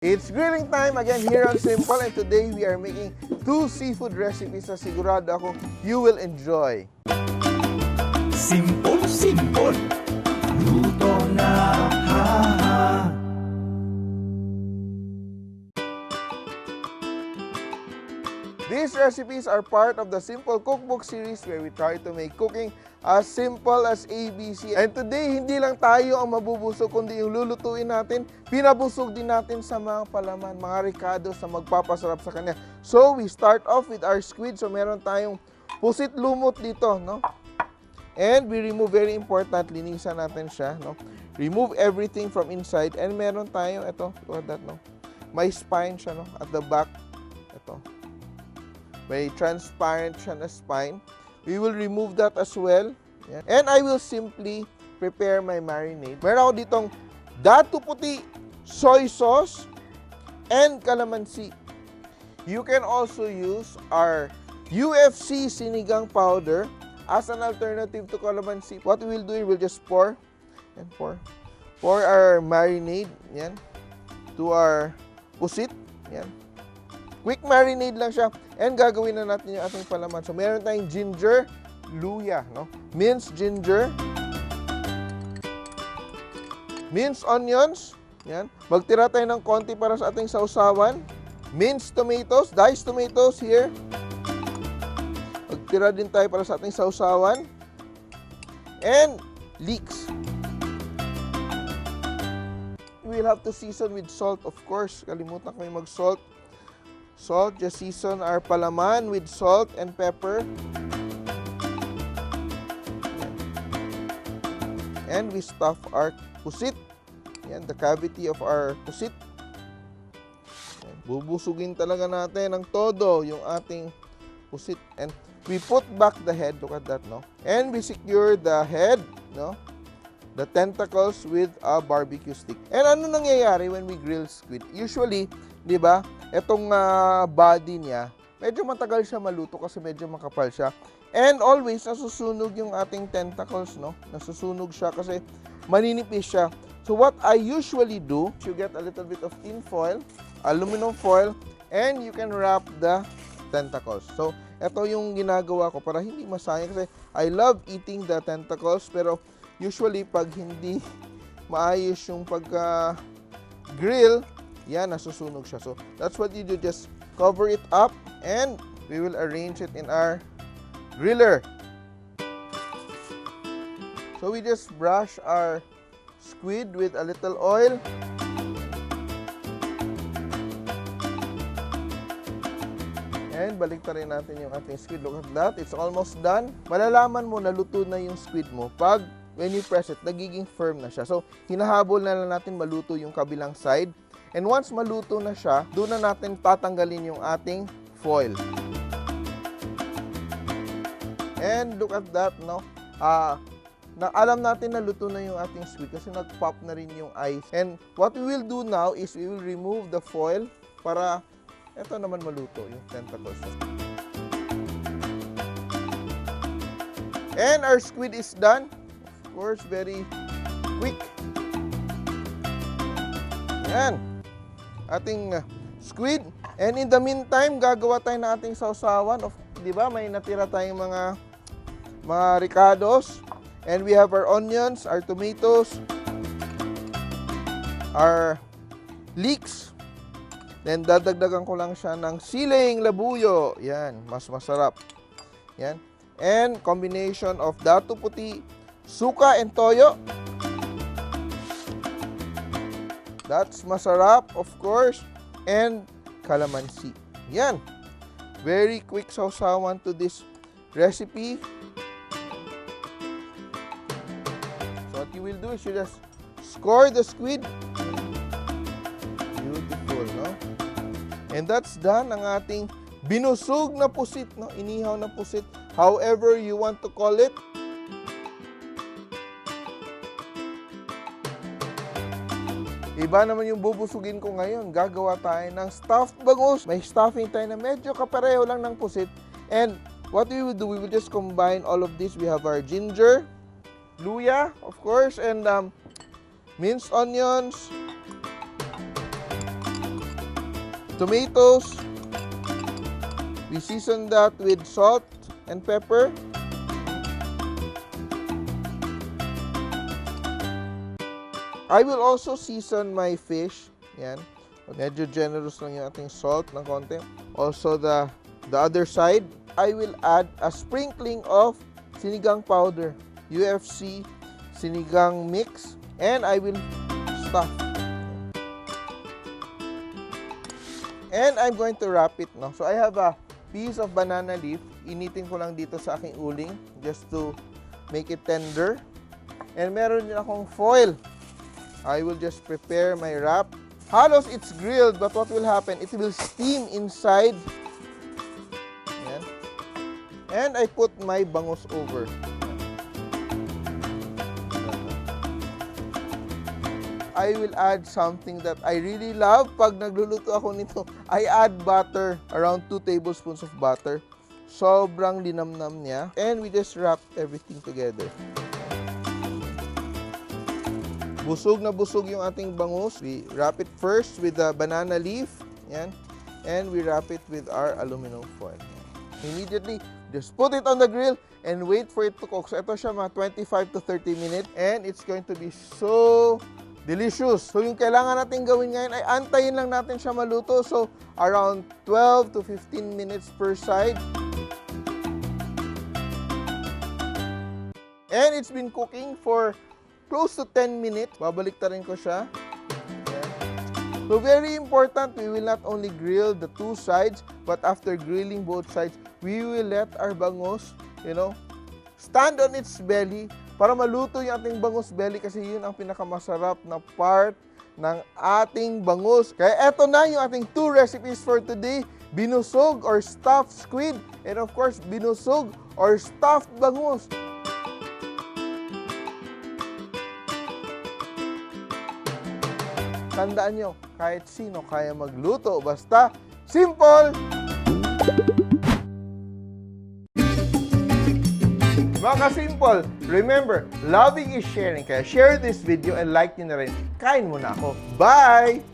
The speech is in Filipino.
It's grilling time again here on Simpol, and today we are making two seafood recipes na sigurado ako you will enjoy. Simpol, simpol, luto na, ha. These recipes are part of the Simpol Cookbook series where we try to make cooking as simple as ABC. And today, hindi lang tayo ang mabubusog, kundi yung lulutuin natin, pinabusog din natin sa mga palaman, mga ricados na magpapasarap sa kanya. So, we start off with our squid. So, meron tayong pusit lumot dito, no? And we remove, very important, linisan natin siya, no? Remove everything from inside. And meron tayong, ito, look at that, no? May spine siya, no? At the back, ito. May transparent siya na spine. We will remove that as well. Yeah. And I will simply prepare my marinade. Meron ako ditong Datu puti, soy sauce, and calamansi. You can also use our UFC sinigang powder as an alternative to calamansi. What we will do, we'll just pour and pour our marinade, yan, to our pusit, yan. Quick marinade lang siya. And gagawin na natin yung ating palaman. So, meron tayong ginger, luya, no? Minced ginger. Minced onions. Yan. Magtira tayo ng konti para sa ating sausawan. Minced tomatoes, diced tomatoes here. Magtira din tayo para sa ating sausawan. And leeks. We'll have to season with salt, of course. Kalimutan ko yung mag-salt. Salt, just season our palaman with salt and pepper. And we stuff our pusit. Yan, the cavity of our pusit. Yan, bubusugin talaga natin ng todo yung ating pusit. And we put back the head, look at that, no? And we secure the head, no? The tentacles with a barbecue stick. And ano nangyayari when we grill squid? Usually, di ba, itong body niya, medyo matagal siya maluto kasi medyo makapal siya. And always, nasusunog yung ating tentacles, no? Nasusunog siya kasi maninipis siya. So what I usually do, you get a little bit of tin foil, aluminum foil, and you can wrap the tentacles. So, ito yung ginagawa ko para hindi masayang kasi I love eating the tentacles, pero usually, pag hindi maayos yung pagka-grill, yan, nasusunog siya. So, that's what you do. Just cover it up and we will arrange it in our griller. So, we just brush our squid with a little oil. And baliktarin natin yung ating squid. Look at that. It's almost done. Malalaman mo na luto na yung squid mo pag when you press it, nagiging firm na siya. So, hinahabol na lang natin maluto yung kabilang side. And once maluto na siya, doon na natin tatanggalin yung ating foil. And look at that, no? Alam natin na luto na yung ating squid kasi nag-pop na rin yung ice. And what we will do now is we will remove the foil para ito naman maluto yung tentacles. And our squid is done. Of course, very quick. Yan. Ating squid. And in the meantime, gagawa tayo ng ating sausawan. Di ba? May natira tayong mga ricados. And we have our onions, our tomatoes, our leeks. Then, dadagdagan ko lang siya ng siling labuyo. Yan. Mas masarap. Yan. And combination of Datu puti, suka and toyo. That's masarap, of course. And calamansi. Yan. Very quick sausawan to this recipe. So what you will do is you just score the squid. Beautiful, no? And that's done ang ating binusog na pusit, no? Inihaw na pusit. However you want to call it. Iba naman yung bubusugin ko ngayon. Gagawa tayo ng stuffed bangus. May stuffing tayo na medyo kapareho lang ng pusit. And what we will do, we will just combine all of this. We have our ginger, luya, of course, and minced onions, tomatoes. We season that with salt and pepper. I will also season my fish. Yan. Medyo generous lang yung ating salt ng konti. Also the other side, I will add a sprinkling of sinigang powder, UFC sinigang mix, and I will stuff. And I'm going to wrap it now. So I have a piece of banana leaf. Initin ko lang dito sa aking uling just to make it tender. And meron din akong foil. I will just prepare my wrap. Halos it's grilled, but what will happen? It will steam inside. Ayan. And I put my bangus over. I will add something that I really love. Pag nagluluto ako nito, I add butter, around 2 tablespoons of butter. Sobrang linamnam niya. And we just wrap everything together. Busog na busog yung ating bangus. We wrap it first with the banana leaf. Yan. And we wrap it with our aluminum foil. Immediately, just put it on the grill and wait for it to cook. So ito siya mga 25 to 30 minutes. And it's going to be so delicious. So yung kailangan natin gawin ngayon ay antayin lang natin siya maluto. So around 12 to 15 minutes per side. And it's been cooking for close to 10 minutes. Babaliktarin ko siya. Ayan. So very important, we will not only grill the 2 sides, but after grilling both sides, we will let our bangus, stand on its belly para maluto yung ating bangus belly kasi yun ang pinakamasarap na part ng ating bangus. Kaya eto na yung ating 2 recipes for today. Binusog or stuffed squid, and of course, binusog or stuffed bangus. Tandaan nyo, kahit sino kaya magluto, basta simple! Mga ka-simple, remember, loving is sharing. Kaya share this video and like nyo na rin. Kain muna ako. Bye!